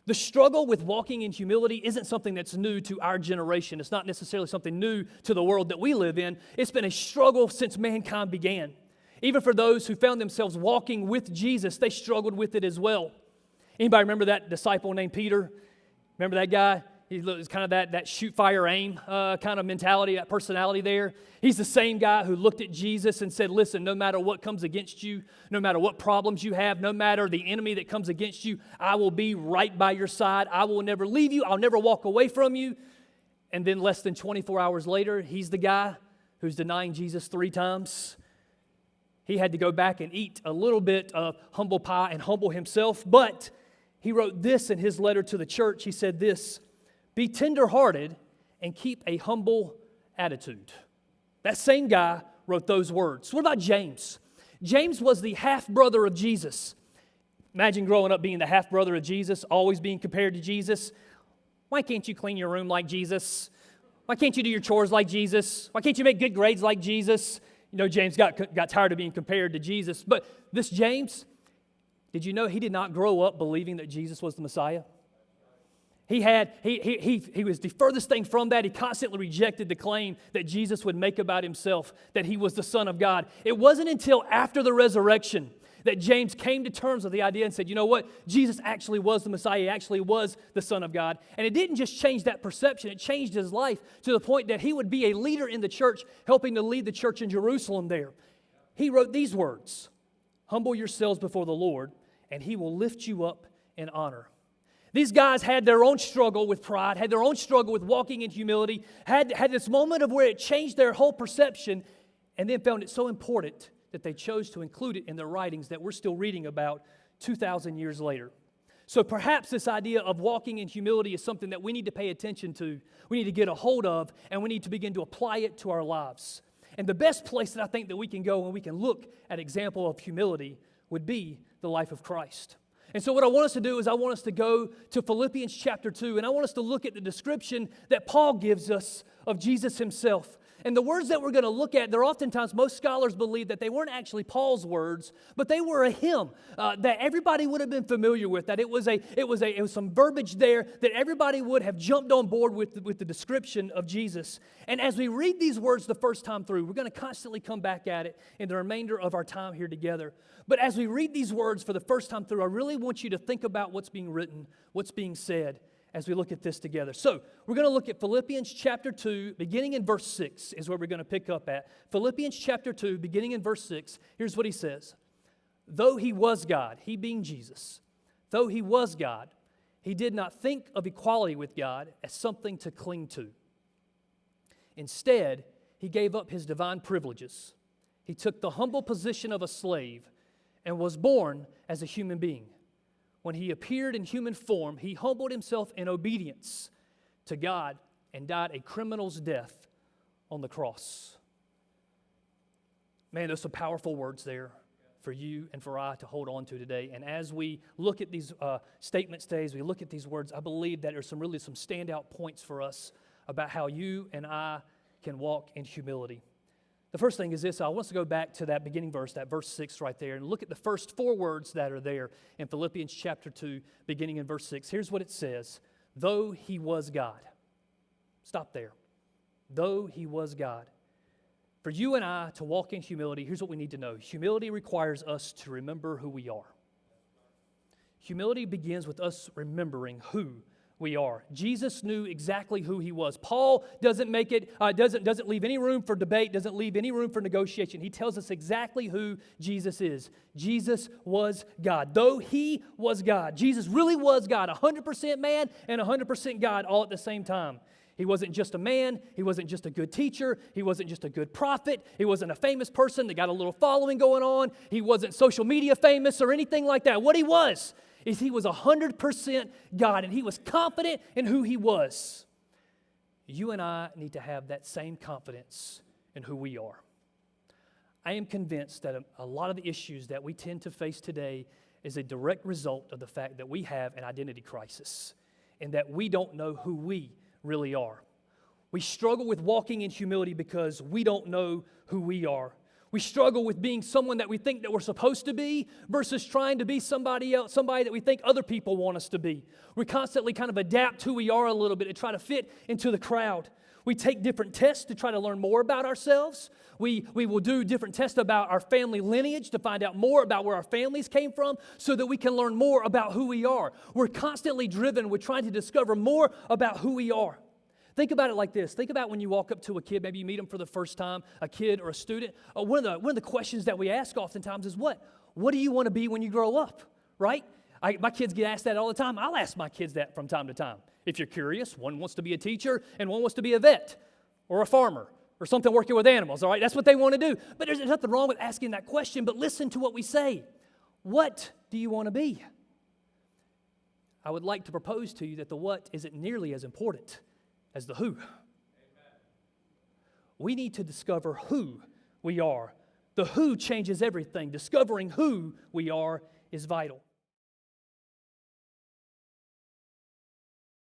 The struggle with walking in humility isn't something that's new to our generation. It's not necessarily something new to the world that we live in. It's been a struggle since mankind began. Even for those who found themselves walking with Jesus, they struggled with it as well. Anybody remember that disciple named Peter? Remember that guy? He was kind of that shoot, fire, aim kind of mentality, that personality there. He's the same guy who looked at Jesus and said, listen, no matter what comes against you, no matter what problems you have, no matter the enemy that comes against you, I will be right by your side. I will never leave you. I'll never walk away from you. And then less than 24 hours later, he's the guy who's denying Jesus 3 times. He had to go back and eat a little bit of humble pie and humble himself. But he wrote this in his letter to the church. He said this, be tenderhearted and keep a humble attitude. That same guy wrote those words. What about James? James was the half-brother of Jesus. Imagine growing up being the half-brother of Jesus, always being compared to Jesus. Why can't you clean your room like Jesus? Why can't you do your chores like Jesus? Why can't you make good grades like Jesus? You know, James got tired of being compared to Jesus. But this James, did you know he did not grow up believing that Jesus was the Messiah? He was the furthest thing from that. He constantly rejected the claim that Jesus would make about himself, that he was the Son of God. It wasn't until after the resurrection that James came to terms with the idea and said, you know what? Jesus actually was the Messiah. He actually was the Son of God. And it didn't just change that perception. It changed his life to the point that he would be a leader in the church, helping to lead the church in Jerusalem there. He wrote these words, humble yourselves before the Lord, and he will lift you up in honor. These guys had their own struggle with pride, had their own struggle with walking in humility, had this moment of where it changed their whole perception, and then found it so important that they chose to include it in their writings that we're still reading about 2,000 years later. So perhaps this idea of walking in humility is something that we need to pay attention to, we need to get a hold of, and we need to begin to apply it to our lives. And the best place that I think that we can go and we can look at example of humility would be the life of Christ. And so what I want us to do is I want us to go to Philippians chapter 2, and I want us to look at the description that Paul gives us of Jesus himself. And the words that we're going to look at, they're oftentimes, most scholars believe that they weren't actually Paul's words, but they were a hymn that everybody would have been familiar with, that it was some verbiage there that everybody would have jumped on board with the description of Jesus. And as we read these words the first time through, we're going to constantly come back at it in the remainder of our time here together. But as we read these words for the first time through, I really want you to think about what's being written, what's being said, as we look at this together. So, we're going to look at Philippians chapter 2, beginning in verse 6 is where we're going to pick up at. Philippians chapter 2, beginning in verse 6, here's what he says. Though he was God, he being Jesus, though he was God, he did not think of equality with God as something to cling to. Instead, he gave up his divine privileges. He took the humble position of a slave and was born as a human being. When he appeared in human form, he humbled himself in obedience to God and died a criminal's death on the cross. Man, there's some powerful words there for you and for I to hold on to today. And as we look at these statements today, as we look at these words, I believe that there's some standout points for us about how you and I can walk in humility. The first thing is this. I want us to go back to that beginning verse, that verse 6 right there, and look at the first 4 words that are there in Philippians chapter 2, beginning in verse 6. Here's what it says. Though he was God. Stop there. Though he was God. For you and I to walk in humility, here's what we need to know. Humility requires us to remember who we are. Humility begins with us remembering who we are. Jesus knew exactly who he was. Paul doesn't leave any room for debate, doesn't leave any room for negotiation. He tells us exactly who Jesus is. Jesus was God. Though he was God, Jesus really was God, 100% man and 100% God all at the same time. He wasn't just a man. He wasn't just a good teacher. He wasn't just a good prophet. He wasn't a famous person that got a little following going on. He wasn't social media famous or anything like that. What he was is he was 100% God, and he was confident in who he was. You and I need to have that same confidence in who we are. I am convinced that a lot of the issues that we tend to face today is a direct result of the fact that we have an identity crisis and that we don't know who we really are. We struggle with walking in humility because we don't know who we are. We struggle with being someone that we think that we're supposed to be versus trying to be somebody else, somebody that we think other people want us to be. We constantly kind of adapt who we are a little bit to try to fit into the crowd. We take different tests to try to learn more about ourselves. We will do different tests about our family lineage to find out more about where our families came from so that we can learn more about who we are. We're constantly driven with trying to discover more about who we are. Think about it like this. Think about when you walk up to a kid, maybe you meet them for the first time, a kid or a student. One of the questions that we ask oftentimes is what? What do you want to be when you grow up, right? My kids get asked that all the time. I'll ask my kids that from time to time. If you're curious, one wants to be a teacher and one wants to be a vet or a farmer or something working with animals, all right? That's what they want to do. But there's nothing wrong with asking that question, but listen to what we say. What do you want to be? I would like to propose to you that the what isn't nearly as important as the who. Amen. We need to discover who we are. The who changes everything. Discovering who we are is vital.